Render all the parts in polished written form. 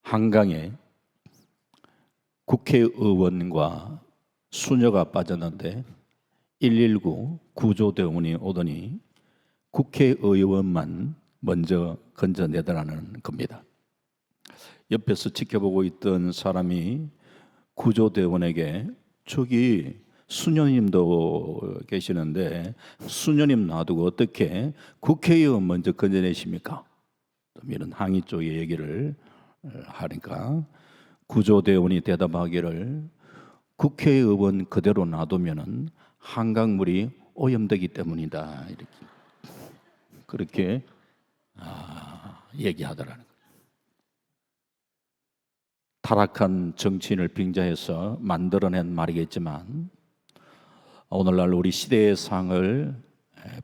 한강에 국회의원과 수녀가 빠졌는데 119 구조대원이 오더니 국회의원만 먼저 건져내더라는 겁니다. 옆에서 지켜보고 있던 사람이 구조대원에게 저기 수녀님도 계시는데 수녀님 놔두고 어떻게 국회의원 먼저 건져내십니까? 이런 항의 쪽의 얘기를 하니까 구조대원이 대답하기를 국회의원 그대로 놔두면은 한강물이 오염되기 때문이다. 이렇게 그렇게 얘기하더라는 거예요. 타락한 정치인을 빙자해서 만들어낸 말이겠지만 오늘날 우리 시대의 상을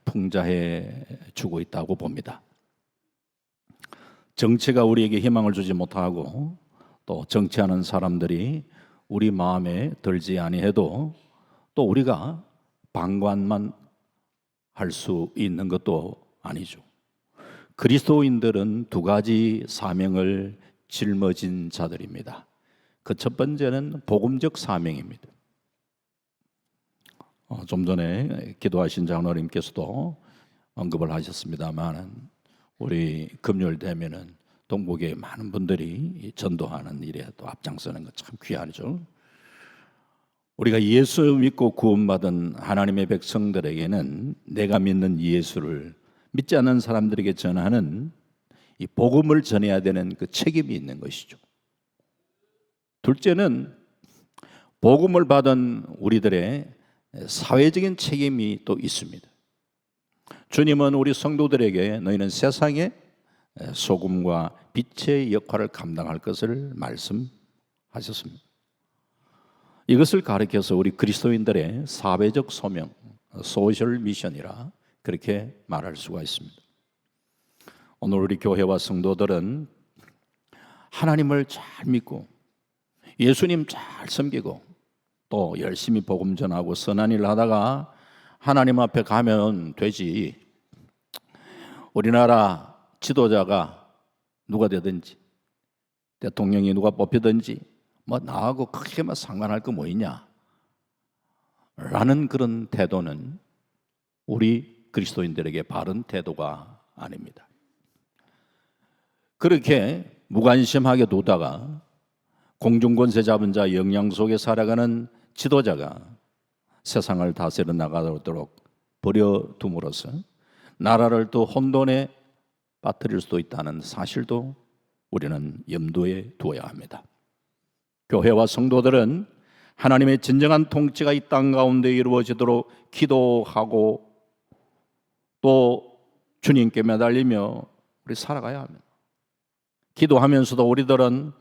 풍자해 주고 있다고 봅니다. 정치가 우리에게 희망을 주지 못하고 또 정치하는 사람들이 우리 마음에 들지 아니해도 또 우리가 방관만 할 수 있는 것도 아니죠. 그리스도인들은 두 가지 사명을 짊어진 자들입니다. 그 첫 번째는 복음적 사명입니다. 좀 전에 기도하신 장로님께서도 언급을 하셨습니다만 우리 금요일 되면은 동국의 많은 분들이 전도하는 일에 또 앞장서는 것 참 귀하죠. 우리가 예수 믿고 구원받은 하나님의 백성들에게는 내가 믿는 예수를 믿지 않는 사람들에게 전하는 이 복음을 전해야 되는 그 책임이 있는 것이죠. 둘째는 복음을 받은 우리들의 사회적인 책임이 또 있습니다. 주님은 우리 성도들에게 너희는 세상의 소금과 빛의 역할을 감당할 것을 말씀하셨습니다. 이것을 가리켜서 우리 그리스도인들의 사회적 소명, 소셜 미션이라 그렇게 말할 수가 있습니다. 오늘 우리 교회와 성도들은 하나님을 잘 믿고 예수님 잘 섬기고 또 열심히 복음 전하고 선한 일을 하다가 하나님 앞에 가면 되지. 우리나라 지도자가 누가 되든지 대통령이 누가 뽑히든지 뭐 나하고 크게 상관할 거 뭐 있냐 라는 그런 태도는 우리 그리스도인들에게 바른 태도가 아닙니다. 그렇게 무관심하게 두다가 공중권세 잡은 자 영향 속에 살아가는 지도자가 세상을 다스려 나가도록 버려둠으로써 나라를 또 혼돈에 빠뜨릴 수도 있다는 사실도 우리는 염두에 두어야 합니다. 교회와 성도들은 하나님의 진정한 통치가 이 땅 가운데 이루어지도록 기도하고 또 주님께 매달리며 우리 살아가야 합니다. 기도하면서도 우리들은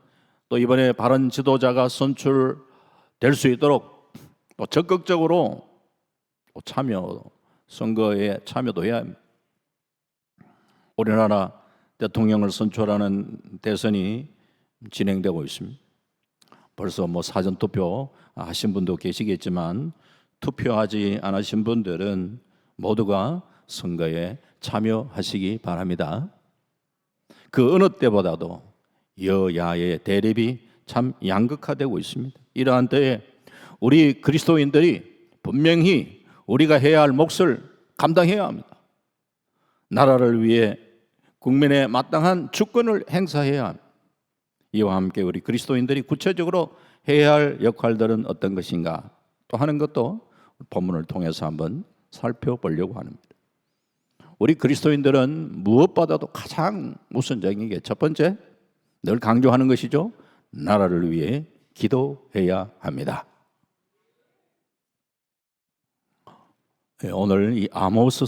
또 이번에 바른 지도자가 선출될 수 있도록 또 적극적으로 선거에 참여도 해야 합니다. 우리나라 대통령을 선출하는 대선이 진행되고 있습니다. 벌써 사전투표 하신 분도 계시겠지만 투표하지 않으신 분들은 모두가 선거에 참여하시기 바랍니다. 그 어느 때보다도 여야의 대립이 참 양극화되고 있습니다. 이러한 때에 우리 그리스도인들이 분명히 우리가 해야 할 몫을 감당해야 합니다. 나라를 위해 국민의 마땅한 주권을 행사해야 합니다. 이와 함께 우리 그리스도인들이 구체적으로 해야 할 역할들은 어떤 것인가 또 하는 것도 본문을 통해서 한번 살펴보려고 합니다. 우리 그리스도인들은 무엇보다도 가장 우선적인 게 첫 번째, 늘 강조하는 것이죠. 나라를 위해 기도해야 합니다. 오늘 이 아모스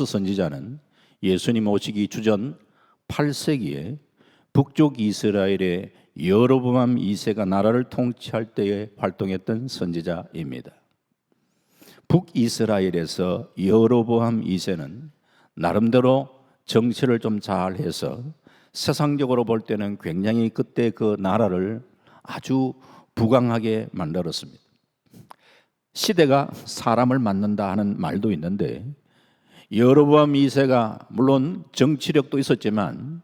선지자는 예수님 오시기 주전 8세기에 북쪽 이스라엘의 여로보암 2세가 나라를 통치할 때에 활동했던 선지자입니다. 북이스라엘에서 여로보암 2세는 나름대로 정치를 좀 잘해서 세상적으로 볼 때는 굉장히 그때 그 나라를 아주 부강하게 만들었습니다. 시대가 사람을 만든다 하는 말도 있는데 여로보암 2세가 물론 정치력도 있었지만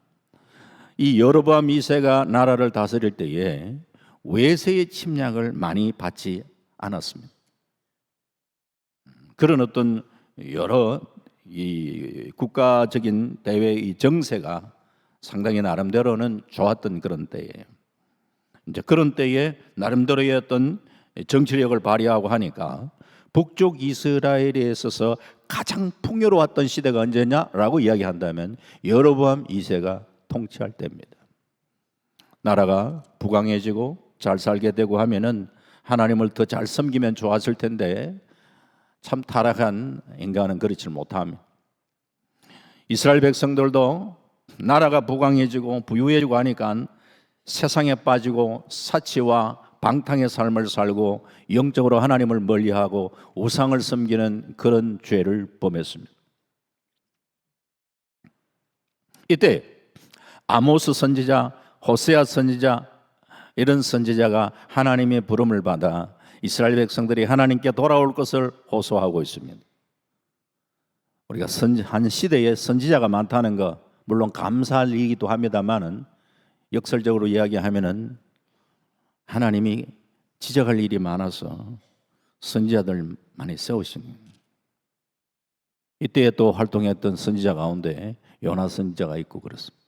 이 여로보암 2세가 나라를 다스릴 때에 외세의 침략을 많이 받지 않았습니다. 그런 어떤 여러 이 국가적인 대외의 정세가 상당히 나름대로는 좋았던 그런 때예요. 이제 그런 때에 나름대로의 어떤 정치력을 발휘하고 하니까 북쪽 이스라엘에 있어서 가장 풍요로웠던 시대가 언제냐라고 이야기한다면 여로보암 2세가 통치할 때입니다. 나라가 부강해지고 잘 살게 되고 하면은 하나님을 더 잘 섬기면 좋았을 텐데 참 타락한 인간은 그렇지 못합니다. 이스라엘 백성들도 나라가 부강해지고 부유해지고 하니까 세상에 빠지고 사치와 방탕의 삶을 살고 영적으로 하나님을 멀리하고 우상을 섬기는 그런 죄를 범했습니다. 이때 아모스 선지자, 호세아 선지자 이런 선지자가 하나님의 부름을 받아 이스라엘 백성들이 하나님께 돌아올 것을 호소하고 있습니다. 우리가 한 시대에 선지자가 많다는 거 물론 감사할 일이기도 합니다만은 역설적으로 이야기하면은 하나님이 지적할 일이 많아서 선지자들 많이 세우십니다. 이때에 또 활동했던 선지자 가운데 요나 선지자가 있고 그렇습니다.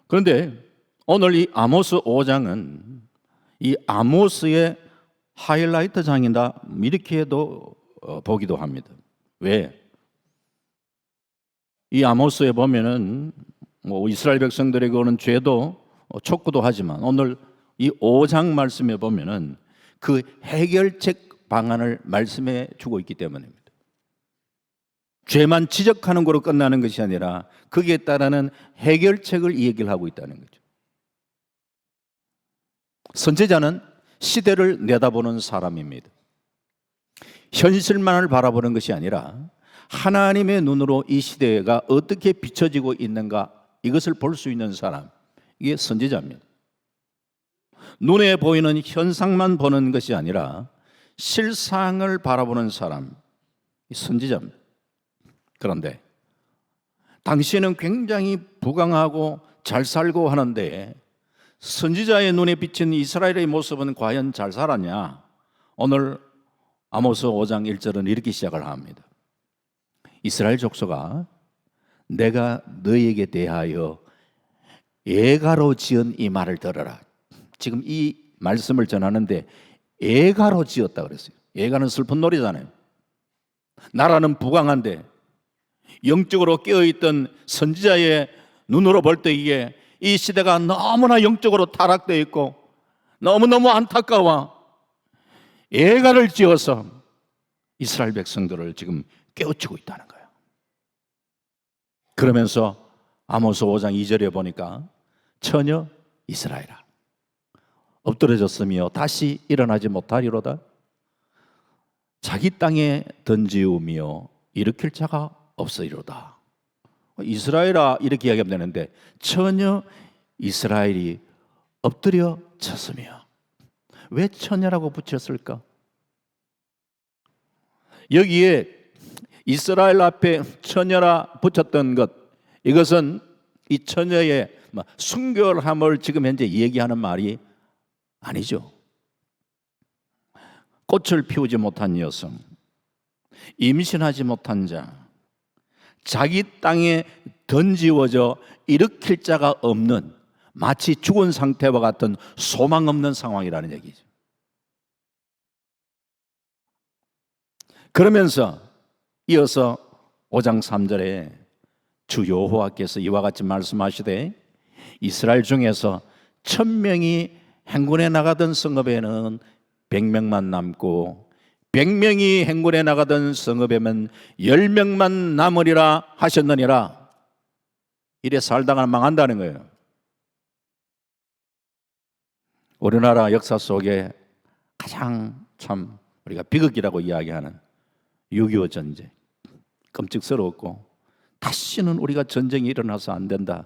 그런데 오늘 이 아모스 5장은 이 아모스의 하이라이트 장이다 이렇게도 보기도 합니다. 왜? 이 아모스에 보면은 뭐 이스라엘 백성들에게 오는 죄도 촉구도 하지만 오늘 이 5장 말씀에 보면은 그 해결책 방안을 말씀해 주고 있기 때문입니다. 죄만 지적하는 거로 끝나는 것이 아니라 거기에 따르는 해결책을 얘기를 하고 있다는 거죠. 선지자는 시대를 내다보는 사람입니다. 현실만을 바라보는 것이 아니라 하나님의 눈으로 이 시대가 어떻게 비춰지고 있는가 이것을 볼 수 있는 사람, 이게 선지자입니다. 눈에 보이는 현상만 보는 것이 아니라 실상을 바라보는 사람, 이 선지자입니다. 그런데 당시에는 굉장히 부강하고 잘 살고 하는데 선지자의 눈에 비친 이스라엘의 모습은 과연 잘 살았냐? 오늘 아모스 5장 1절은 이렇게 시작을 합니다. 이스라엘 족속아, 내가 너희에게 대하여 애가로 지은 이 말을 들어라. 지금 이 말씀을 전하는데 애가로 지었다 그랬어요. 애가는 슬픈 노래잖아요. 나라는 부강한데 영적으로 깨어있던 선지자의 눈으로 볼 때 이게 이 시대가 너무나 영적으로 타락되어 있고 너무너무 안타까워 애가를 지어서 이스라엘 백성들을 지금 깨우치고 있다는 거예요. 그러면서 아모스 5장 2절에 보니까 처녀 이스라엘아 엎드러졌으며 다시 일어나지 못하리로다. 자기 땅에 던지우며 일으킬 자가 없으리로다. 이스라엘아 이렇게 이야기하면 되는데 처녀 이스라엘이 엎드려졌으며, 왜 처녀라고 붙였을까? 여기에 이스라엘 앞에 처녀라 붙였던 것, 이것은 이 처녀의 순결함을 지금 현재 얘기하는 말이 아니죠. 꽃을 피우지 못한 여성, 임신하지 못한 자, 자기 땅에 던지워져 일으킬 자가 없는 마치 죽은 상태와 같은 소망 없는 상황이라는 얘기죠. 그러면서 이어서 5장 3절에 주 여호와께서 이와 같이 말씀하시되 이스라엘 중에서 1000명이 행군에 나가던 성읍에는 100명만 남고 100명이 행군에 나가던 성읍에는 10명만 남으리라 하셨느니라. 이래 살다가 망한다는 거예요. 우리나라 역사 속에 가장 참 우리가 비극이라고 이야기하는 6.25 전쟁, 끔찍스러웠고 다시는 우리가 전쟁이 일어나서 안 된다.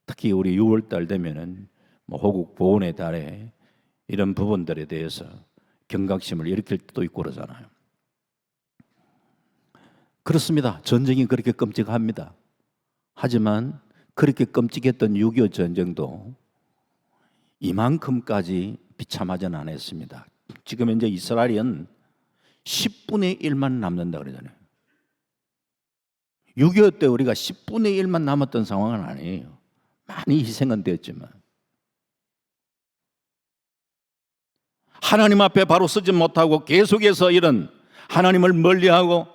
특히 우리 6월달 되면은 호국 보훈의 달에 이런 부분들에 대해서 경각심을 일으킬 때도 있고 그러잖아요. 그렇습니다. 전쟁이 그렇게 끔찍합니다. 하지만 그렇게 끔찍했던 6.25 전쟁도 이만큼까지 비참하지는 않았습니다. 지금 현재 이스라엘은 10분의 1만 남는다 그러잖아요. 6.25 때 우리가 10분의 1만 남았던 상황은 아니에요. 많이 희생은 되었지만 하나님 앞에 바로 서지 못하고 계속해서 이런 하나님을 멀리하고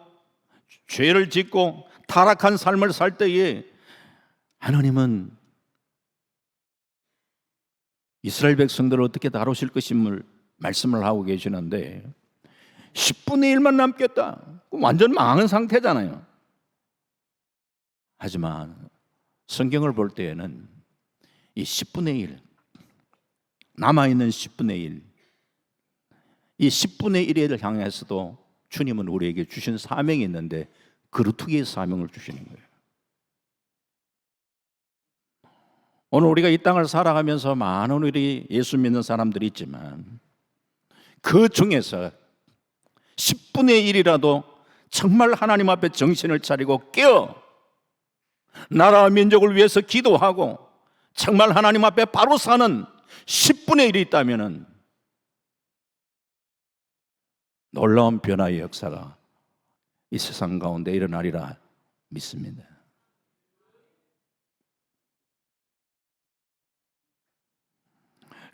죄를 짓고 타락한 삶을 살 때에 하나님은 이스라엘 백성들을 어떻게 다루실 것임을 말씀을 하고 계시는데 10분의 1만 남겠다. 완전 망한 상태잖아요. 하지만 성경을 볼 때에는 이 10분의 1, 남아있는 10분의 1, 이 10분의 1을 향해서도 주님은 우리에게 주신 사명이 있는데 거루투기의 사명을 주시는 거예요. 오늘 우리가 이 땅을 살아가면서 많은 우리 예수 믿는 사람들이 있지만 그 중에서 10분의 1이라도 정말 하나님 앞에 정신을 차리고 깨어 나라와 민족을 위해서 기도하고 정말 하나님 앞에 바로 사는 10분의 1이 있다면 놀라운 변화의 역사가 이 세상 가운데 일어나리라 믿습니다.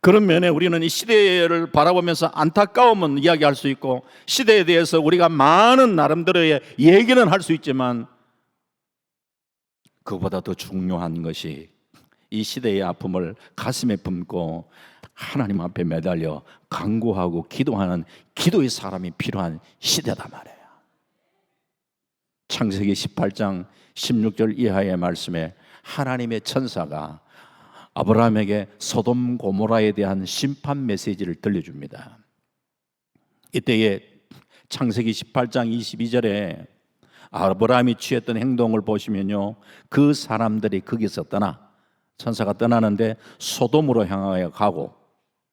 그런 면에 우리는 이 시대를 바라보면서 안타까움은 이야기할 수 있고 시대에 대해서 우리가 많은 나름대로의 얘기는 할 수 있지만 그보다 더 중요한 것이 이 시대의 아픔을 가슴에 품고 하나님 앞에 매달려 간구하고 기도하는 기도의 사람이 필요한 시대다 말이에요. 창세기 18장 16절 이하의 말씀에 하나님의 천사가 아브라함에게 소돔 고모라에 대한 심판 메시지를 들려줍니다. 이때에 창세기 18장 22절에 아브라함이 취했던 행동을 보시면요, 그 사람들이 거기서 천사가 떠나는데 소돔으로 향하여 가고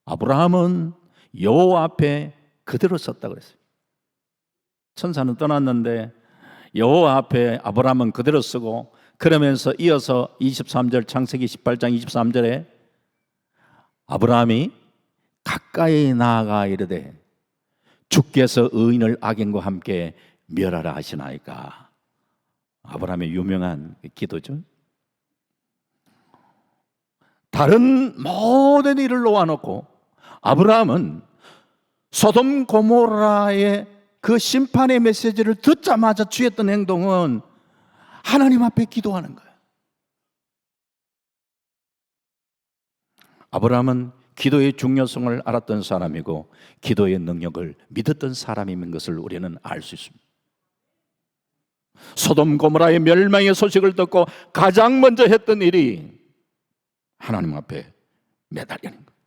아브라함은 여호와 앞에 그대로 섰다 그랬어요. 천사는 떠났는데 여호와 앞에 아브라함은 그대로 서고, 그러면서 이어서 23절 창세기 18장 23절에 아브라함이 가까이 나아가 이르되 주께서 의인을 악인과 함께 멸하라 하시나이까. 아브라함의 유명한 기도죠. 다른 모든 일을 놓아놓고 아브라함은 소돔 고모라의 그 심판의 메시지를 듣자마자 취했던 행동은 하나님 앞에 기도하는 거예요. 아브라함은 기도의 중요성을 알았던 사람이고 기도의 능력을 믿었던 사람인 것을 우리는 알 수 있습니다. 소돔 고모라의 멸망의 소식을 듣고 가장 먼저 했던 일이 하나님 앞에 매달리는 거예요.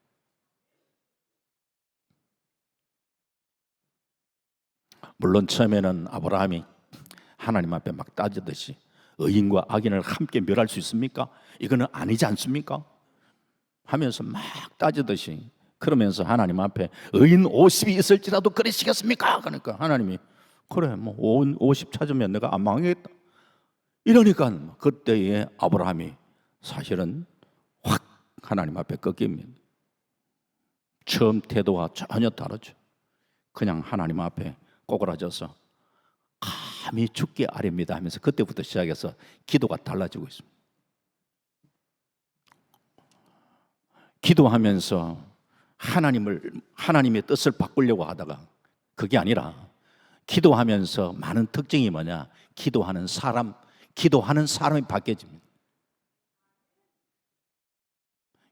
물론 처음에는 아브라함이 하나님 앞에 막 따지듯이 의인과 악인을 함께 멸할 수 있습니까? 이거는 아니지 않습니까? 하면서 막 따지듯이, 그러면서 하나님 앞에 의인 50이 있을지라도 그러시겠습니까? 그러니까 하나님이 그래, 뭐 50 찾으면 내가 안 망하겠다. 이러니까 그때의 아브라함이 사실은 확 하나님 앞에 꺾입니다. 처음 태도와 전혀 다르죠. 그냥 하나님 앞에 꼬그라져서 감히 죽게 아렵니다 하면서 그때부터 시작해서 기도가 달라지고 있습니다. 기도하면서 하나님의 뜻을 바꾸려고 하다가 그게 아니라 기도하면서 많은 특징이 뭐냐? 기도하는 사람이 바뀌어집니다.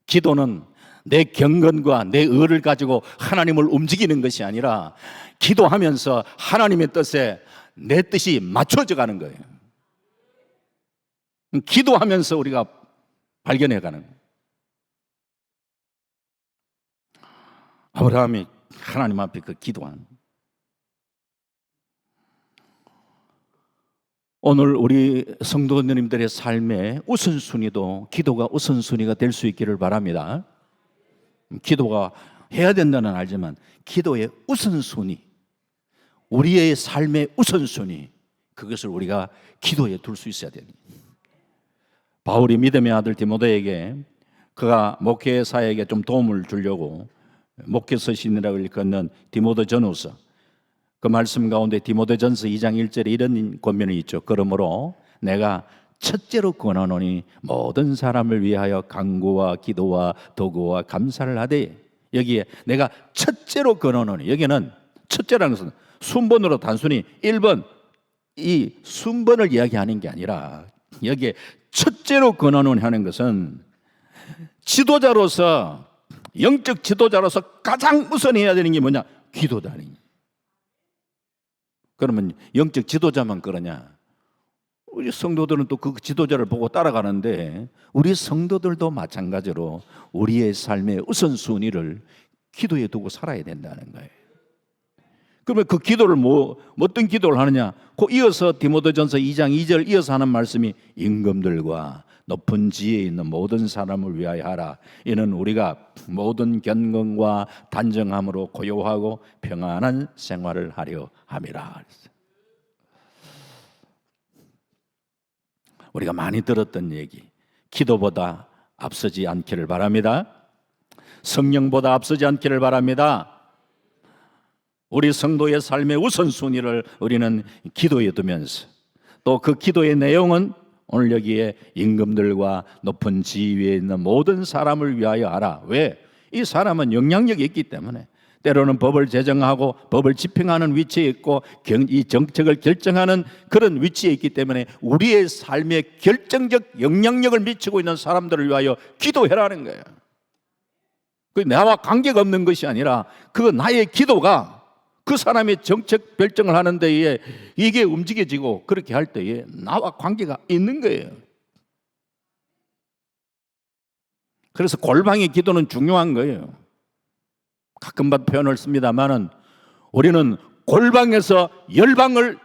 기도는 내 경건과 내 의를 가지고 하나님을 움직이는 것이 아니라 기도하면서 하나님의 뜻에 내 뜻이 맞춰져 가는 거예요. 기도하면서 우리가 발견해 가는 거예요. 아브라함이 하나님 앞에 그 기도한, 오늘 우리 성도님들의 삶의 우선순위도 기도가 우선순위가 될 수 있기를 바랍니다. 기도가 해야 된다는 알지만 기도의 우선순위, 우리의 삶의 우선순위, 그것을 우리가 기도에 둘 수 있어야 됩니다. 바울이 믿음의 아들 디모데에게 그가 목회 사역에 좀 도움을 주려고 목회 서신이라고 일컫는 디모데전후서, 그 말씀 가운데 디모데전서 2장 1절에 이런 권면이 있죠. 그러므로 내가 첫째로 권하노니 모든 사람을 위하여 간구와 기도와 도구와 감사를 하되, 여기에 내가 첫째로 권하노니, 여기는 첫째라는 것은 순번으로 단순히 1번 이 순번을 이야기하는 게 아니라, 여기에 첫째로 권하노니 하는 것은 지도자로서, 영적 지도자로서 가장 우선해야 되는 게 뭐냐? 기도다니. 그러면 영적 지도자만 그러냐? 우리 성도들은 또 그 지도자를 보고 따라가는데, 우리 성도들도 마찬가지로 우리의 삶의 우선순위를 기도에 두고 살아야 된다는 거예요. 그러면 그 기도를 어떤 기도를 하느냐? 그 이어서 디모데전서 2장 2절 이어서 하는 말씀이 임금들과 높은 지혜에 있는 모든 사람을 위하여 하라. 이는 우리가 모든 견건과 단정함으로 고요하고 평안한 생활을 하려 함이라. 우리가 많이 들었던 얘기, 기도보다 앞서지 않기를 바랍니다. 성령보다 앞서지 않기를 바랍니다. 우리 성도의 삶의 우선순위를 우리는 기도에 두면서, 또 그 기도의 내용은 오늘 여기에 임금들과 높은 지위에 있는 모든 사람을 위하여 하라. 왜? 이 사람은 영향력이 있기 때문에, 때로는 법을 제정하고 법을 집행하는 위치에 있고 이 정책을 결정하는 그런 위치에 있기 때문에 우리의 삶에 결정적 영향력을 미치고 있는 사람들을 위하여 기도해라는 거예요. 그 나와 관계가 없는 것이 아니라 그 나의 기도가 그 사람의 정책 결정을 하는 데에 이게 움직여지고, 그렇게 할 때에 나와 관계가 있는 거예요. 그래서 골방의 기도는 중요한 거예요. 가끔 표현을 씁니다만은 우리는 골방에서 열방을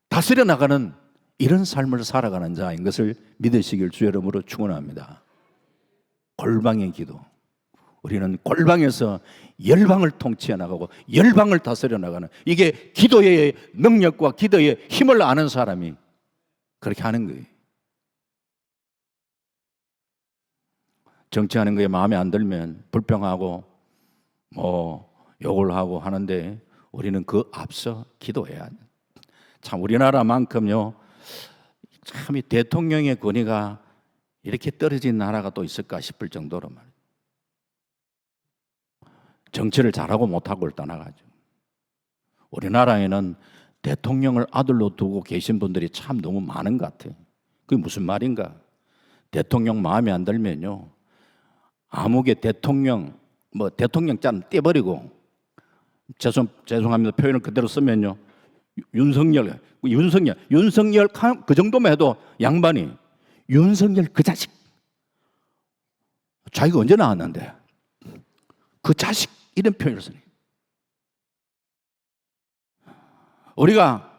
다스려 나가는 이런 삶을 살아가는 자인 것을 믿으시길 주 이름으로 축원합니다. 골방의 기도. 우리는 골방에서 열방을 통치해 나가고 열방을 다스려 나가는, 이게 기도의 능력과 기도의 힘을 아는 사람이 그렇게 하는 거예요. 정치하는 거에 마음에 안 들면 불평하고 욕을 하고 하는데, 우리는 그 앞서 기도해야 돼. 참 우리나라만큼요, 참 이 대통령의 권위가 이렇게 떨어진 나라가 또 있을까 싶을 정도로 말이에요. 정치를 잘하고 못하고를 떠나가지고 우리나라에는 대통령을 아들로 두고 계신 분들이 참 너무 많은 것 같아요. 그게 무슨 말인가? 대통령 마음에 안 들면요, 아무개 대통령 대통령 짠 떼버리고, 죄송합니다 표현을 그대로 쓰면요, 윤석열 그 정도만 해도 양반이 윤석열 그 자식, 자기가 언제 나왔는데 그 자식, 이런 표현을 쓰니. 우리가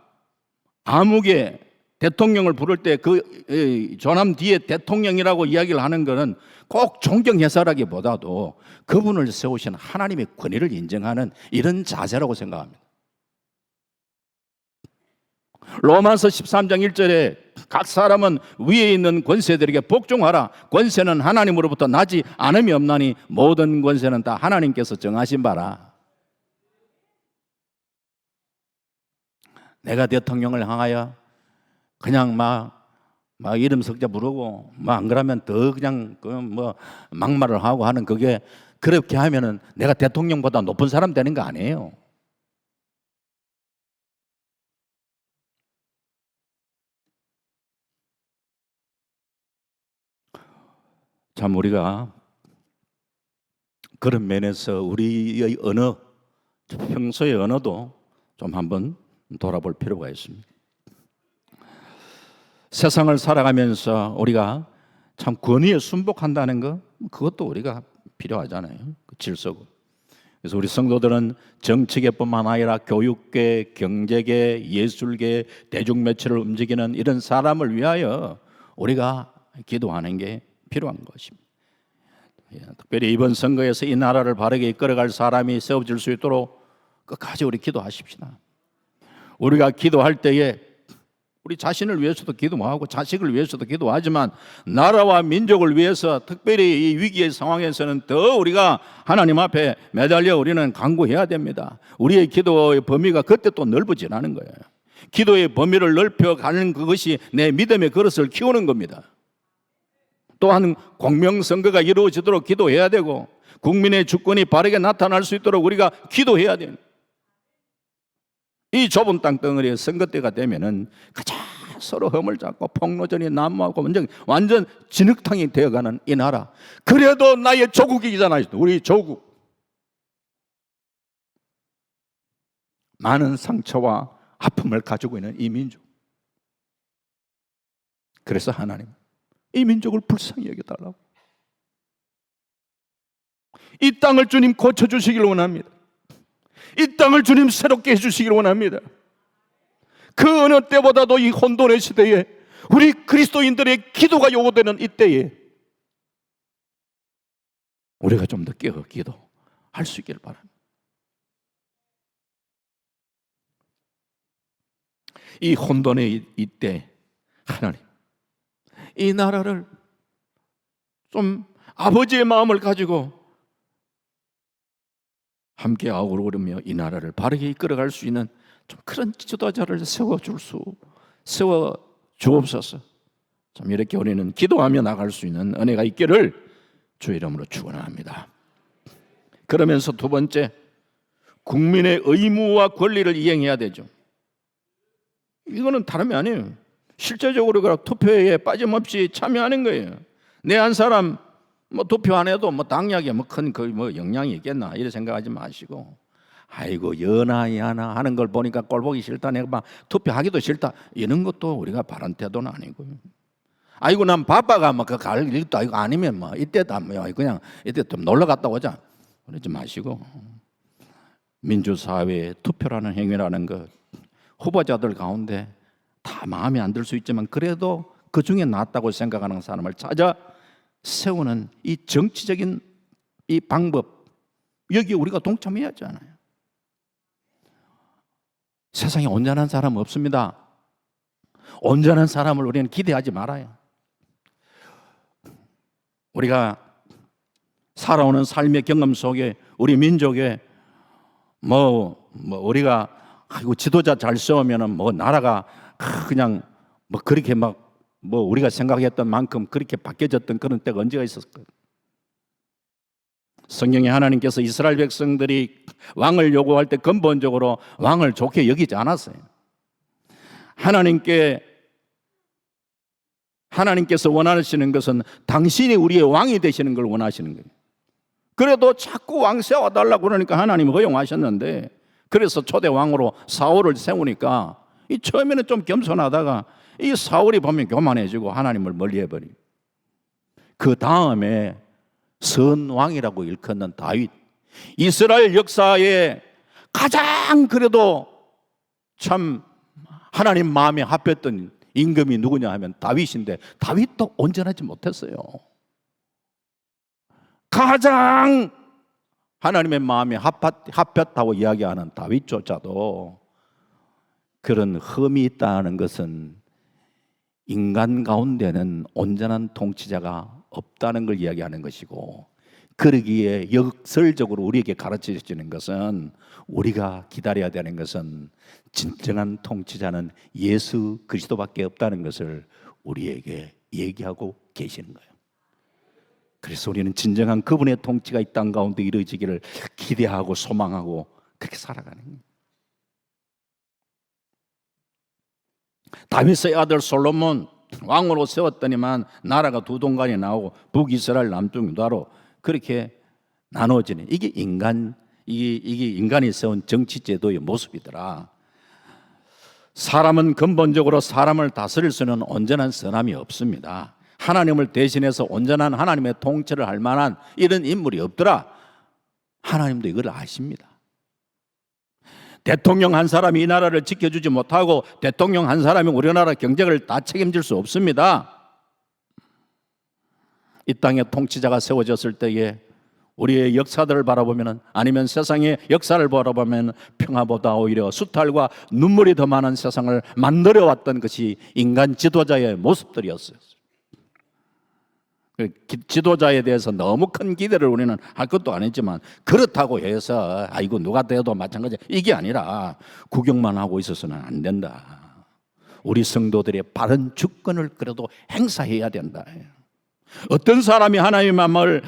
아무개 대통령을 부를 때 그 조남 뒤에 대통령이라고 이야기를 하는 것은 꼭 존경해서라기보다도 그분을 세우신 하나님의 권위를 인정하는 이런 자세라고 생각합니다. 로마서 13장 1절에 각 사람은 위에 있는 권세들에게 복종하라. 권세는 하나님으로부터 나지 않음이 없나니 모든 권세는 다 하나님께서 정하신 바라. 내가 대통령을 향하여 그냥 막 이름 석자 부르고 안 그러면 더 그냥 막말을 하고 하는, 그게 그렇게 하면은 내가 대통령보다 높은 사람 되는 거 아니에요. 참 우리가 그런 면에서 우리의 언어, 평소의 언어도 좀 한번 돌아볼 필요가 있습니다. 세상을 살아가면서 우리가 참 권위에 순복한다는 것, 그것도 우리가 필요하잖아요. 그 질서고. 그래서 우리 성도들은 정치계뿐만 아니라 교육계, 경제계, 예술계, 대중매체를 움직이는 이런 사람을 위하여 우리가 기도하는 게 필요한 것입니다. 특별히 이번 선거에서 이 나라를 바르게 이끌어갈 사람이 세워질 수 있도록 끝까지 우리 기도하십시다. 우리가 기도할 때에 우리 자신을 위해서도 기도하고 자식을 위해서도 기도하지만 나라와 민족을 위해서 특별히 이 위기의 상황에서는 더 우리가 하나님 앞에 매달려 우리는 간구해야 됩니다. 우리의 기도의 범위가 그때 또 넓어지라는 거예요. 기도의 범위를 넓혀가는 그것이 내 믿음의 그릇을 키우는 겁니다. 또한 공명선거가 이루어지도록 기도해야 되고 국민의 주권이 바르게 나타날 수 있도록 우리가 기도해야 돼요. 이 좁은 땅덩어리의 선거 때가 되면은 가장 서로 흠을 잡고 폭로전이 난무하고 완전 진흙탕이 되어가는 이 나라. 그래도 나의 조국이잖아요. 우리 조국. 많은 상처와 아픔을 가지고 있는 이 민족. 그래서 하나님, 이 민족을 불쌍히 여겨달라고. 이 땅을 주님 고쳐주시길 원합니다. 이 땅을 주님 새롭게 해주시길 원합니다. 그 어느 때보다도 이 혼돈의 시대에 우리 그리스도인들의 기도가 요구되는 이때에 우리가 좀 더 깨어 기도할 수 있기를 바랍니다. 이 혼돈의 이때 하나님, 이 나라를 좀 아버지의 마음을 가지고 함께 아우르며 이 나라를 바르게 이끌어갈 수 있는 좀 그런 지도자를 세워 주옵소서. 좀 이렇게 우리는 기도하며 나갈 수 있는 은혜가 있기를 주 이름으로 축원합니다. 그러면서 두 번째, 국민의 의무와 권리를 이행해야 되죠. 이거는 다름이 아니에요. 실제적으로 투표에 빠짐없이 참여하는 거예요. 내 한 사람 투표 안 해도 당약에 큰 영향이 있겠나 이렇게 생각하지 마시고, 아이고 연하야나 하는 걸 보니까 꼴 보기 싫다, 내가 막 투표하기도 싫다, 이런 것도 우리가 바른 태도는 아니고요. 아이고 난 바빠가 갈 일도 아니고, 아니면 이때다 그냥 이때 좀 놀러 갔다 오자, 그러지 마시고, 민주사회의 투표라는 행위라는 것, 후보자들 가운데 다 마음에 안 들 수 있지만 그래도 그 중에 낫다고 생각하는 사람을 찾아 세우는 이 정치적인 이 방법, 여기 우리가 동참해야 하잖아요. 세상에 온전한 사람 없습니다. 온전한 사람을 우리는 기대하지 말아요. 우리가 살아오는 삶의 경험 속에 우리 민족에 우리가 지도자 잘 세우면은 나라가 그냥 그렇게 우리가 생각했던 만큼 그렇게 바뀌어졌던 그런 때가 언제가 있었을까요? 성경에 하나님께서 이스라엘 백성들이 왕을 요구할 때 근본적으로 왕을 좋게 여기지 않았어요. 하나님께서 원하시는 것은 당신이 우리의 왕이 되시는 걸 원하시는 거예요. 그래도 자꾸 왕 세워달라고 그러니까 하나님이 허용하셨는데, 그래서 초대 왕으로 사울을 세우니까 이 처음에는 좀 겸손하다가 이 사울이 보면 교만해지고 하나님을 멀리해버리고, 그 다음에 선왕이라고 일컫는 다윗, 이스라엘 역사에 가장 그래도 참 하나님 마음에 합했던 임금이 누구냐 하면 다윗인데, 다윗도 온전하지 못했어요. 가장 하나님의 마음에 합했다고 이야기하는 다윗조차도 그런 흠이 있다는 것은 인간 가운데는 온전한 통치자가 없다는 걸 이야기하는 것이고, 그러기에 역설적으로 우리에게 가르쳐주는 것은, 우리가 기다려야 되는 것은 진정한 통치자는 예수 그리스도밖에 없다는 것을 우리에게 얘기하고 계시는 거예요. 그래서 우리는 진정한 그분의 통치가 이 땅 가운데 이루어지기를 기대하고 소망하고 그렇게 살아가는 거예요. 다윗의 아들 솔로몬 왕으로 세웠더니만 나라가 두 동간이 나오고 북이스라엘 남쪽 유다로 그렇게 나눠지는, 이게 인간이 세운 정치 제도의 모습이더라. 사람은 근본적으로 사람을 다스릴 수는 온전한 선함이 없습니다. 하나님을 대신해서 온전한 하나님의 통치를 할 만한 이런 인물이 없더라. 하나님도 이걸 아십니다. 대통령 한 사람이 이 나라를 지켜주지 못하고 대통령 한 사람이 우리나라 경제를 다 책임질 수 없습니다. 이 땅에 통치자가 세워졌을 때에 우리의 역사들을 바라보면, 아니면 세상의 역사를 바라보면 평화보다 오히려 수탈과 눈물이 더 많은 세상을 만들어 왔던 것이 인간 지도자의 모습들이었어요. 지도자에 대해서 너무 큰 기대를 우리는 할 것도 아니지만, 그렇다고 해서 아이고 누가 돼도 마찬가지, 이게 아니라 구경만 하고 있어서는 안 된다. 우리 성도들의 바른 주권을 그래도 행사해야 된다. 어떤 사람이 하나님의 마음을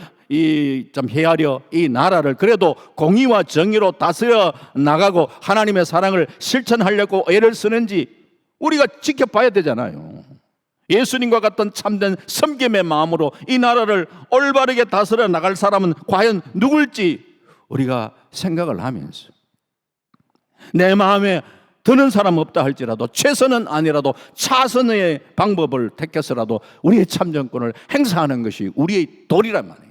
좀 헤아려 이 나라를 그래도 공의와 정의로 다스려 나가고 하나님의 사랑을 실천하려고 애를 쓰는지 우리가 지켜봐야 되잖아요. 예수님과 같은 참된 섬김의 마음으로 이 나라를 올바르게 다스려 나갈 사람은 과연 누굴지 우리가 생각을 하면서, 내 마음에 드는 사람 없다 할지라도 최선은 아니라도 차선의 방법을 택해서라도 우리의 참정권을 행사하는 것이 우리의 도리란 말이에요.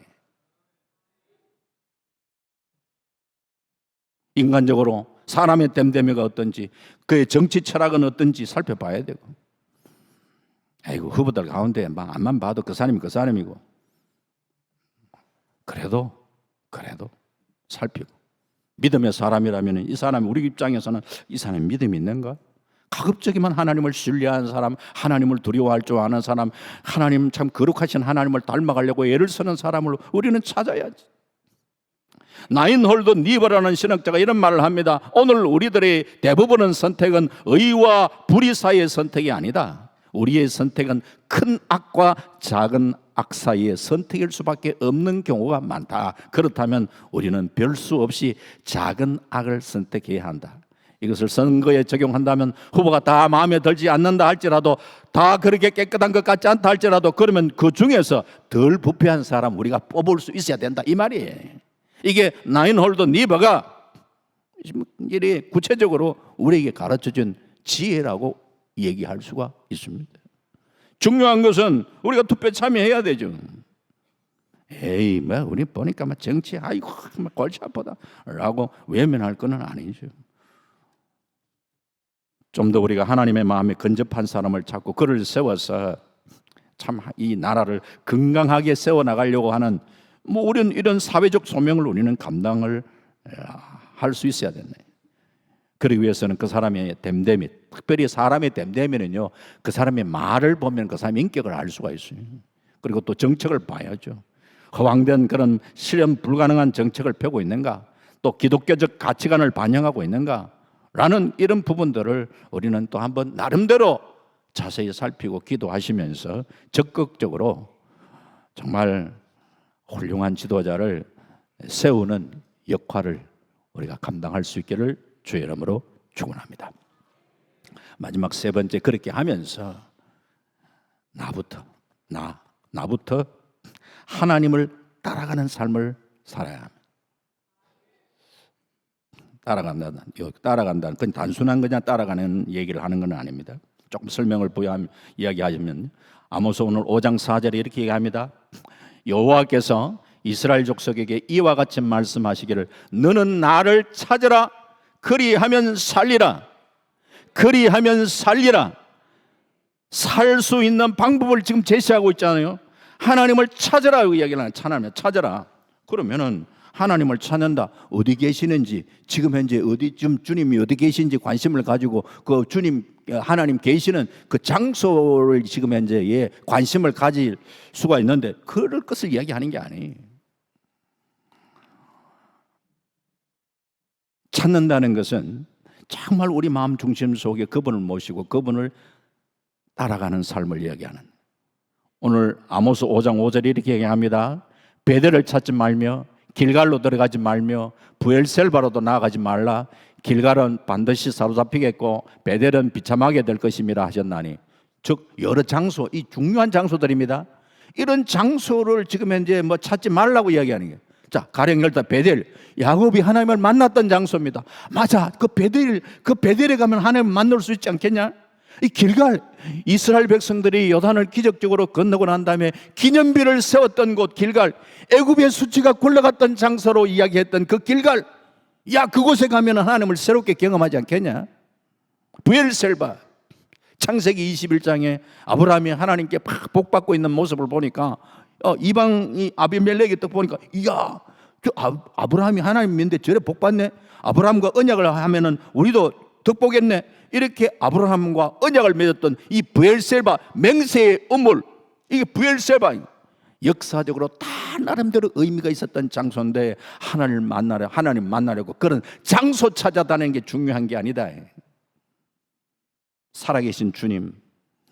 인간적으로 사람의 됨됨이가 어떤지, 그의 정치 철학은 어떤지 살펴봐야 되고, 아이고 후보들 가운데 앞만 봐도 그 사람이 그 사람이고, 그래도 살피고, 믿음의 사람이라면 이 사람이 우리 입장에서는 이 사람이 믿음이 있는가? 가급적이면 하나님을 신뢰하는 사람, 하나님을 두려워할 줄 아는 사람, 하나님 참 거룩하신 하나님을 닮아가려고 애를 쓰는 사람을 우리는 찾아야지. 나인홀드 니버라는 신학자가 이런 말을 합니다. 오늘 우리들의 대부분의 선택은 의와 불의 사이의 선택이 아니다. 우리의 선택은 큰 악과 작은 악 사이의 선택일 수밖에 없는 경우가 많다. 그렇다면 우리는 별 수 없이 작은 악을 선택해야 한다. 이것을 선거에 적용한다면 후보가 다 마음에 들지 않는다 할지라도, 다 그렇게 깨끗한 것 같지 않다 할지라도, 그러면 그 중에서 덜 부패한 사람 우리가 뽑을 수 있어야 된다, 이 말이에요. 이게 나인홀드 니버가 구체적으로 우리에게 가르쳐준 지혜라고 얘기할 수가 있습니다. 중요한 것은 우리가 투표에 참여해야 되죠. 에이 우리 보니까 정치 아이고 골치 아프다 라고 외면할 건 아니죠. 좀 더 우리가 하나님의 마음에 근접한 사람을 찾고 그를 세워서 참 이 나라를 건강하게 세워나가려고 하는 우리는 이런 사회적 소명을 우리는 감당을 할 수 있어야 되네. 그러기 위해서는 그 사람의 됨됨이, 특별히 사람의 됨됨이는요, 그 사람의 말을 보면 그 사람의 인격을 알 수가 있어요. 그리고 또 정책을 봐야죠. 허황된 그런 실현 불가능한 정책을 펴고 있는가, 또 기독교적 가치관을 반영하고 있는가 라는 이런 부분들을 우리는 또 한번 나름대로 자세히 살피고 기도하시면서 적극적으로 정말 훌륭한 지도자를 세우는 역할을 우리가 감당할 수 있기를 주의 이름으로 축원합니다. 마지막 세 번째, 그렇게 하면서 나부터 하나님을 따라가는 삶을 살아야 합니다. 따라간다는 그건 단순한 그냥 따라가는 얘기를 하는 건 아닙니다. 조금 설명을 이야기하자면, 아모스 오늘 5장 4절에 이렇게 얘기합니다. 여호와께서 이스라엘 족속에게 이와 같이 말씀하시기를, 너는 나를 찾으라, 그리하면 살리라. 그리하면 살리라. 살 수 있는 방법을 지금 제시하고 있잖아요. 하나님을 찾으라고 이야기를 하는, 하나님을 찾으라. 그러면은 하나님을 찾는다. 어디 계시는지, 지금 현재 지금 주님이 어디 계신지 관심을 가지고 그 주님, 하나님 계시는 그 장소를 지금 현재 관심을 가질 수가 있는데, 그럴 것을 이야기하는 게 아니에요. 찾는다는 것은 정말 우리 마음 중심 속에 그분을 모시고 그분을 따라가는 삶을 이야기하는, 오늘 아모스 5장 5절에 이렇게 얘기합니다. 베델을 찾지 말며 길갈로 들어가지 말며 부엘셀바로도 나아가지 말라. 길갈은 반드시 사로잡히겠고 베델은 비참하게 될 것임이라 하셨나니, 즉 여러 장소, 이 중요한 장소들입니다. 이런 장소를 지금 현재 찾지 말라고 이야기하는 거예요. 자, 가령 예를 들어 베델, 야곱이 하나님을 만났던 장소입니다. 맞아, 그 베델에 가면 하나님을 만날 수 있지 않겠냐? 이 길갈, 이스라엘 백성들이 요단을 기적적으로 건너고 난 다음에 기념비를 세웠던 곳 길갈, 애굽의 수치가 굴러갔던 장소로 이야기했던 그 길갈, 야 그곳에 가면 하나님을 새롭게 경험하지 않겠냐? 부엘셀바, 창세기 21장에 아브라함이 하나님께 복 받고 있는 모습을 보니까 이방이 아비멜렉이 딱 보니까, 이야 아브라함이 하나님 믿는데 저래 복받네. 아브라함과 언약을 하면은 우리도 덕보겠네. 이렇게 아브라함과 언약을 맺었던 이 브엘셀바 맹세의 우물, 이게 브엘셀바, 역사적으로 다 나름대로 의미가 있었던 장소인데 하나님 만나려고 그런 장소 찾아다니는 게 중요한 게 아니다. 살아계신 주님,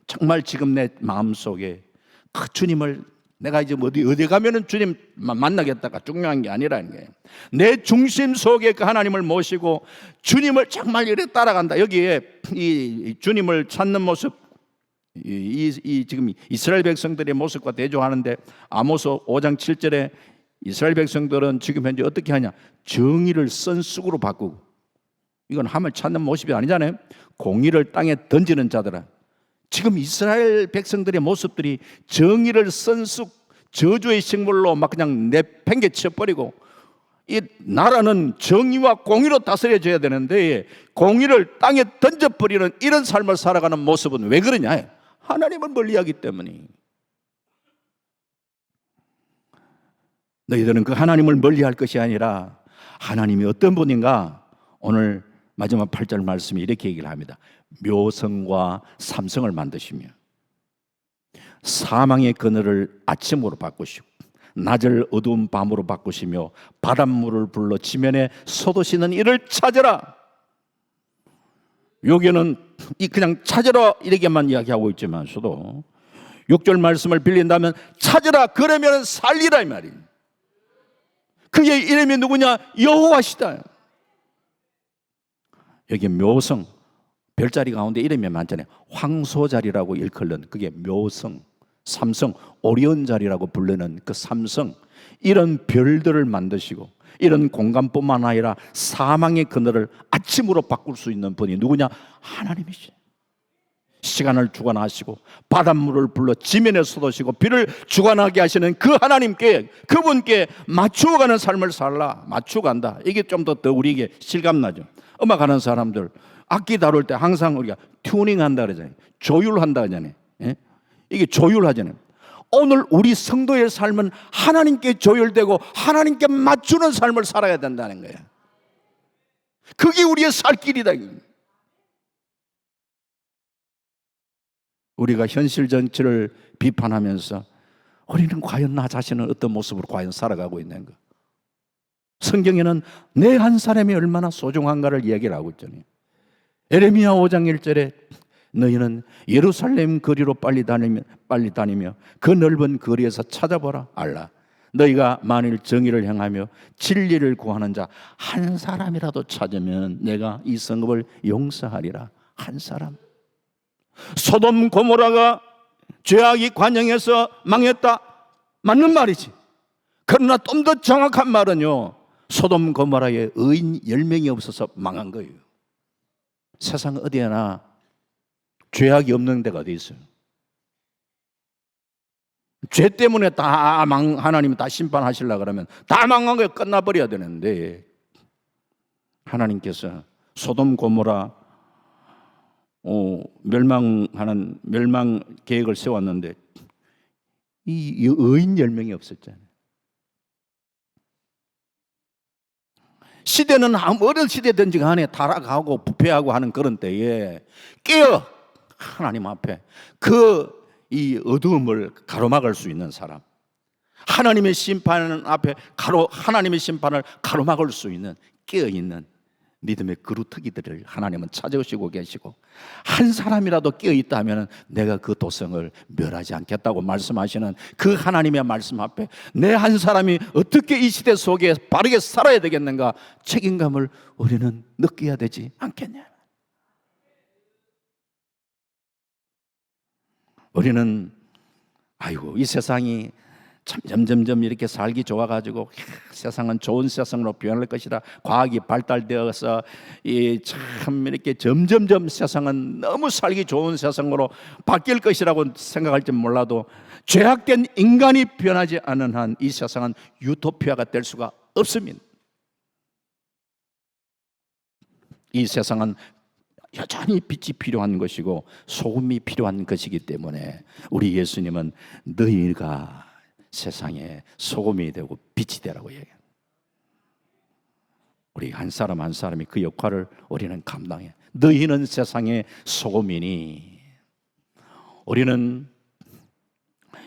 정말 지금 내 마음속에 그 주님을 내가 이제 어디 가면은 주님 만나겠다가 중요한 게 아니라는 거예요. 내 중심 속에 그 하나님을 모시고 주님을 정말 이렇게 따라간다. 여기에 이 주님을 찾는 모습, 지금 이스라엘 백성들의 모습과 대조하는데 아모스 5장 7절에 이스라엘 백성들은 지금 현재 어떻게 하냐? 정의를 선쑥으로 바꾸고, 이건 하나님을 찾는 모습이 아니잖아요. 공의를 땅에 던지는 자들아, 지금 이스라엘 백성들의 모습들이 정의를 선쑥 저주의 식물로 막 그냥 내팽개쳐버리고, 이 나라는 정의와 공의로 다스려져야 되는데 공의를 땅에 던져버리는 이런 삶을 살아가는 모습은 왜 그러냐? 하나님을 멀리하기 때문에. 너희들은 그 하나님을 멀리할 것이 아니라 하나님이 어떤 분인가? 오늘 마지막 8절 말씀이 이렇게 얘기를 합니다. 묘성과 삼성을 만드시며 사망의 그늘을 아침으로 바꾸시고 낮을 어두운 밤으로 바꾸시며 바닷물을 불러 지면에 쏟으시는 이를 찾으라. 여기는 그냥 찾으라 이렇게만 이야기하고 있지만서도 6절 말씀을 빌린다면 찾으라, 그러면 살리라 이 말이에요. 그의 이름이 누구냐? 여호와시다. 여기 묘성, 별자리 가운데 이름이 많잖아요. 황소자리라고 일컬는 그게 묘성, 삼성, 오리온자리라고 부르는 그 삼성, 이런 별들을 만드시고 이런 공간뿐만 아니라 사망의 그늘을 아침으로 바꿀 수 있는 분이 누구냐? 하나님이시. 시간을 주관하시고 바닷물을 불러 지면에 쏟으시고 비를 주관하게 하시는 그 하나님께, 그분께 맞추어가는 삶을 살라. 맞추어간다. 이게 좀 더 우리에게 실감나죠. 음악하는 사람들 악기 다룰 때 항상 우리가 튜닝한다 그러잖아요. 조율한다 그러잖아요. 예? 이게 조율하잖아요. 오늘 우리 성도의 삶은 하나님께 조율되고 하나님께 맞추는 삶을 살아야 된다는 거예요. 그게 우리의 살 길이다. 우리가 현실 전체를 비판하면서 우리는 과연 나 자신은 어떤 모습으로 과연 살아가고 있는가? 성경에는 내 한 사람이 얼마나 소중한가를 이야기를 하고 있잖아요. 에레미야 5장 1절에 너희는 예루살렘 거리로 빨리 다니며 그 넓은 거리에서 찾아보라. 알라. 너희가 만일 정의를 행하며 진리를 구하는 자 한 사람이라도 찾으면 내가 이 성읍을 용서하리라. 한 사람. 소돔 고모라가 죄악이 관영해서 망했다, 맞는 말이지. 그러나 좀 더 정확한 말은요, 소돔 고모라에 의인 10명이 없어서 망한 거예요. 세상 어디에나 죄악이 없는 데가 어디 있어요? 죄 때문에 하나님이 다 심판하시려고 그러면 다 망한 거에 끝나버려야 되는데, 하나님께서 소돔 고모라 멸망 계획을 세웠는데 이 의인 10명이 없었잖아요. 시대는 어느 시대든지 간에 타락하고 부패하고 하는 그런 때에 깨어 하나님 앞에 이 어두움을 가로막을 수 있는 사람, 하나님의 심판 앞에 하나님의 심판을 가로막을 수 있는 깨어있는 믿음의 그루터기들을 하나님은 찾아오시고 계시고, 한 사람이라도 깨어있다 하면 내가 그 도성을 멸하지 않겠다고 말씀하시는 그 하나님의 말씀 앞에 내 한 사람이 어떻게 이 시대 속에 바르게 살아야 되겠는가, 책임감을 우리는 느껴야 되지 않겠냐. 우리는 이 세상이 점점 이렇게 살기 좋아가지고 세상은 좋은 세상으로 변할 것이다, 과학이 발달되어서 참 이렇게 점점 세상은 너무 살기 좋은 세상으로 바뀔 것이라고 생각할지 몰라도 죄악된 인간이 변하지 않은 한 이 세상은 유토피아가 될 수가 없습니다. 이 세상은 여전히 빛이 필요한 것이고 소금이 필요한 것이기 때문에 우리 예수님은 너희가 세상에 소금이 되고 빛이 되라고 얘기해요. 우리 한 사람 한 사람이 그 역할을 우리는 감당해. 너희는 세상의 소금이니. 우리는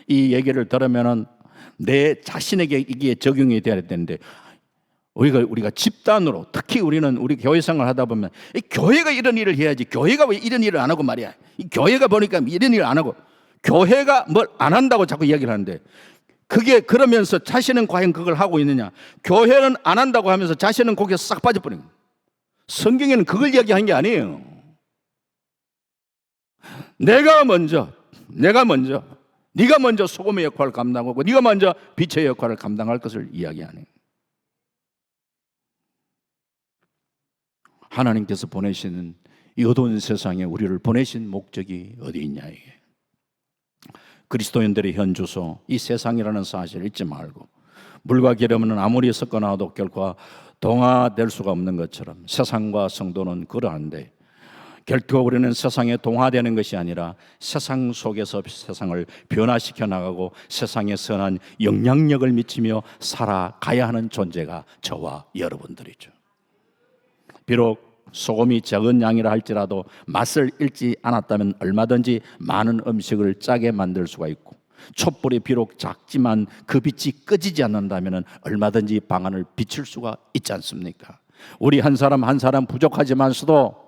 이 얘기를 들으면은 내 자신에게 이게 적용이 돼야 되는데, 우리가 집단으로, 특히 우리는 우리 교회 생활을 하다 보면 이 교회가 이런 일을 해야지, 교회가 왜 이런 일을 안 하고 말이야, 이 교회가 보니까 이런 일을 안 하고, 교회가 뭘 안 한다고 자꾸 이야기를 하는데, 그게 그러면서 자신은 과연 그걸 하고 있느냐? 교회는 안 한다고 하면서 자신은 거기에 싹 빠져버린 거예요. 성경에는 그걸 이야기한 게 아니에요. 내가 먼저 네가 먼저 소금의 역할을 감당하고 네가 먼저 빛의 역할을 감당할 것을 이야기하네요. 하나님께서 보내시는 이 어두운 세상에 우리를 보내신 목적이 어디 있냐, 이게. 그리스도인들의 현 주소, 이 세상이라는 사실을 잊지 말고, 물과 기름은 아무리 섞어놔도 결코 동화될 수가 없는 것처럼 세상과 성도는 그러한데, 결코 우리는 세상에 동화되는 것이 아니라 세상 속에서 세상을 변화시켜 나가고 세상에 선한 영향력을 미치며 살아가야 하는 존재가 저와 여러분들이죠. 비록 소금이 적은 양이라 할지라도 맛을 잃지 않았다면 얼마든지 많은 음식을 짜게 만들 수가 있고, 촛불이 비록 작지만 그 빛이 꺼지지 않는다면 얼마든지 방안을 비출 수가 있지 않습니까? 우리 한 사람 한 사람 부족하지만서도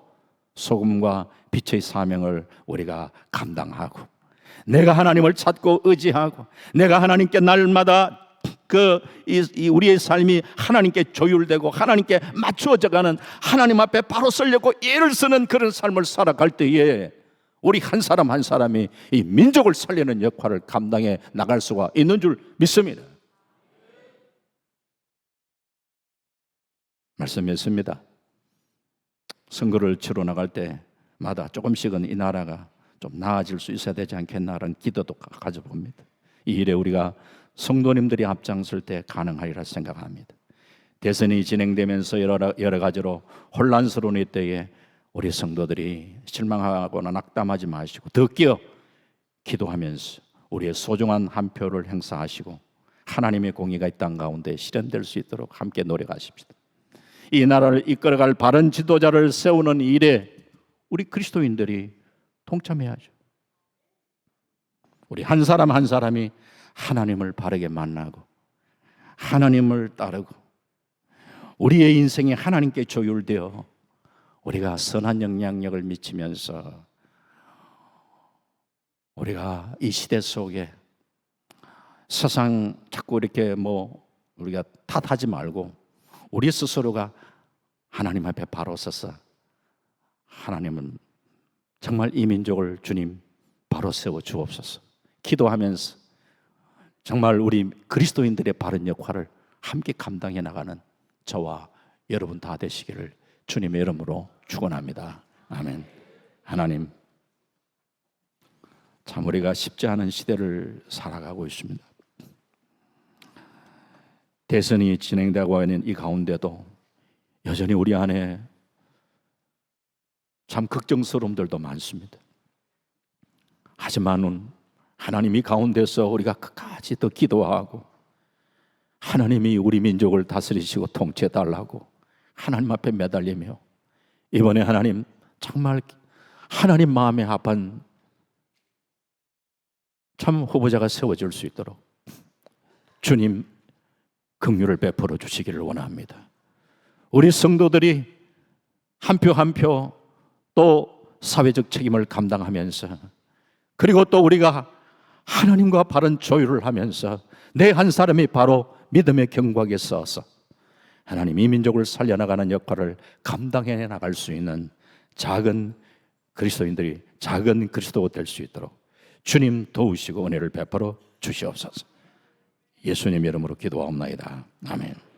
소금과 빛의 사명을 우리가 감당하고, 내가 하나님을 찾고 의지하고, 내가 하나님께 날마다 우리의 삶이 하나님께 조율되고 하나님께 맞추어져가는, 하나님 앞에 바로 서려고 예를 쓰는 그런 삶을 살아갈 때에 우리 한 사람 한 사람이 이 민족을 살리는 역할을 감당해 나갈 수가 있는 줄 믿습니다. 말씀했습니다. 선거를 치러 나갈 때마다 조금씩은 이 나라가 좀 나아질 수 있어야 되지 않겠나라는 기도도 가져봅니다. 이 일에 우리가 성도님들이 앞장설 때 가능하리라 생각합니다. 대선이 진행되면서 여러 가지로 혼란스러운 이때에 우리 성도들이 실망하거나 낙담하지 마시고 더 끼어 기도하면서 우리의 소중한 한 표를 행사하시고 하나님의 공의가 이 땅 가운데 실현될 수 있도록 함께 노력하십시다. 이 나라를 이끌어갈 바른 지도자를 세우는 일에 우리 그리스도인들이 동참해야죠. 우리 한 사람 한 사람이 하나님을 바르게 만나고 하나님을 따르고 우리의 인생이 하나님께 조율되어 우리가 선한 영향력을 미치면서 우리가 이 시대 속에 세상 자꾸 이렇게 우리가 탓하지 말고 우리 스스로가 하나님 앞에 바로 서서 하나님은 정말 이 민족을 주님 바로 세워 주옵소서 기도하면서 정말 우리 그리스도인들의 바른 역할을 함께 감당해 나가는 저와 여러분 다 되시기를 주님의 이름으로 축원합니다. 아멘. 하나님, 참 우리가 쉽지 않은 시대를 살아가고 있습니다. 대선이 진행되고 있는 이 가운데도 여전히 우리 안에 참 걱정스러움들도 많습니다. 하지만 하나님이 가운데서 우리가 끝까지 더 기도하고 하나님이 우리 민족을 다스리시고 통치해 달라고 하나님 앞에 매달리며 이번에 하나님 정말 하나님 마음에 합한 참 후보자가 세워질 수 있도록 주님 긍휼을 베풀어 주시기를 원합니다. 우리 성도들이 한 표 한 표 또 사회적 책임을 감당하면서 그리고 또 우리가 하나님과 바른 조율을 하면서 내 한 사람이 바로 믿음의 경곽에 서서 하나님 이 민족을 살려나가는 역할을 감당해 나갈 수 있는 작은 그리스도인들이 작은 그리스도가 될 수 있도록 주님 도우시고 은혜를 베풀어 주시옵소서. 예수님 이름으로 기도하옵나이다. 아멘.